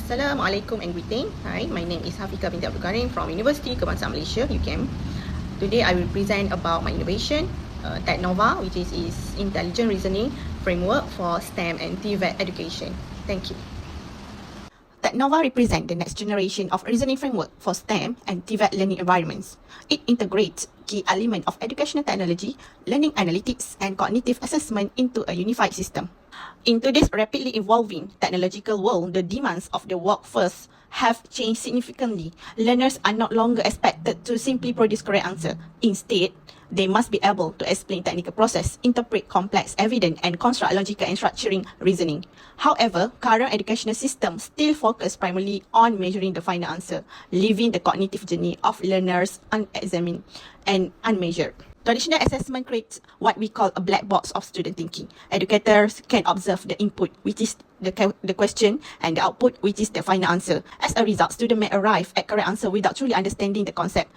Assalamualaikum and greeting. Hi, my name is Hafika binti Abdul Karim from University Kebangsaan Malaysia, UKM. Today I will present about my innovation, Technova, which is Intelligent Reasoning Framework for STEM and TVET education. Thank you. Technova represents the next generation of reasoning framework for STEM and TVET learning environments. It integrates key elements of educational technology, learning analytics, and cognitive assessment into a unified system. In today's rapidly evolving technological world, the demands of the workforce have changed significantly. Learners are no longer expected to simply produce correct answer. Instead, they must be able to explain technical process, interpret complex evidence, and construct logical and structuring reasoning. However, current educational systems still focus primarily on measuring the final answer, leaving the cognitive journey of learners unexamined and unmeasured. Traditional assessment creates what we call a black box of student thinking. Educators can observe the input, which is the question, and the output, which is the final answer. As a result, students may arrive at correct answer without truly understanding the concept.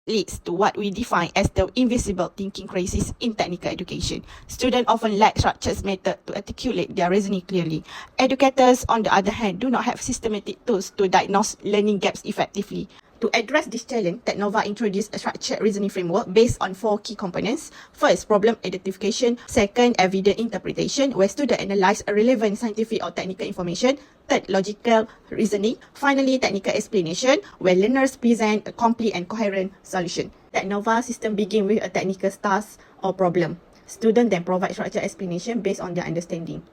Leads to what we define as the invisible thinking crisis in technical education. Students often lack structured method to articulate their reasoning clearly. Educators, on the other hand, do not have systematic tools to diagnose learning gaps effectively. To address this challenge, Technova introduced a structured reasoning framework based on 4 key components. First, problem identification. Second, evidence interpretation, where students analyze a relevant scientific or technical information. Third, logical reasoning. Finally, technical explanation, where learners present a complete and coherent solution. Technova system begins with a technical task or problem. Students then provide structured explanation based on their understanding.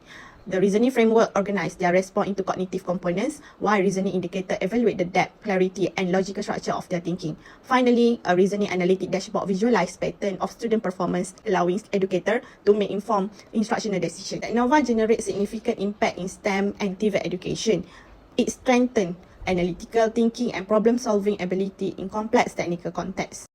The reasoning framework organizes their response into cognitive components, while reasoning indicator evaluate the depth, clarity, and logical structure of their thinking. Finally, a reasoning analytic dashboard visualizes pattern of student performance, allowing educator to make informed instructional decisions. Technova generates significant impact in STEM and TVET education. It strengthens analytical thinking and problem-solving ability in complex technical contexts.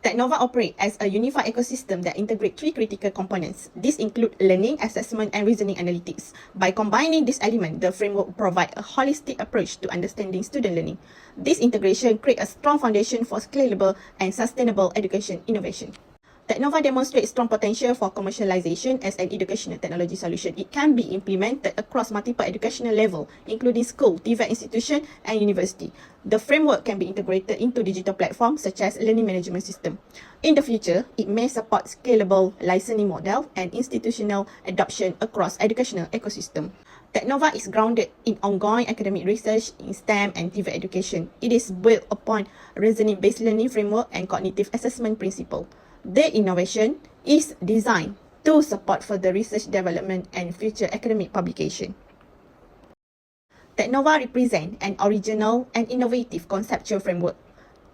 Technova operates as a unified ecosystem that integrates 3 critical components. These include learning, assessment, and reasoning analytics. By combining these elements, the framework provides a holistic approach to understanding student learning. This integration creates a strong foundation for scalable and sustainable education innovation. Technova demonstrates strong potential for commercialization as an educational technology solution. It can be implemented across multiple educational levels, including school, TVET institution, and university. The framework can be integrated into digital platforms such as learning management system. In the future, it may support scalable licensing model and institutional adoption across educational ecosystem. Technova is grounded in ongoing academic research in STEM and TVET education. It is built upon reasoning-based learning framework and cognitive assessment principle. The innovation is designed to support further research development and future academic publication. Technova represents an original and innovative conceptual framework.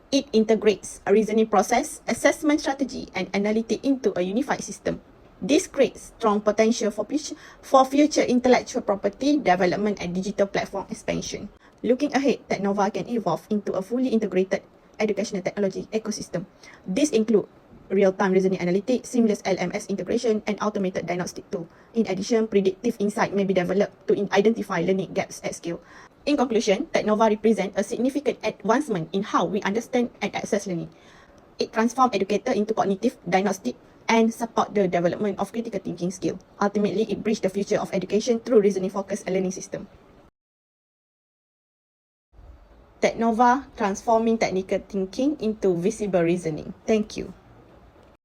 It integrates a reasoning process, assessment strategy, and analytics into a unified system. This creates strong potential for future intellectual property development and digital platform expansion. Looking ahead, Technova can evolve into a fully integrated educational technology ecosystem. This includes real-time reasoning analytics, seamless LMS integration, and automated diagnostic tool. In addition, predictive insight may be developed to identify learning gaps at scale. In conclusion, Technova represents a significant advancement in how we understand and access learning. It transforms educators into cognitive, diagnostic, and support the development of critical thinking skills. Ultimately, it bridges the future of education through reasoning-focused learning system. Technova transforming technical thinking into visible reasoning. Thank you.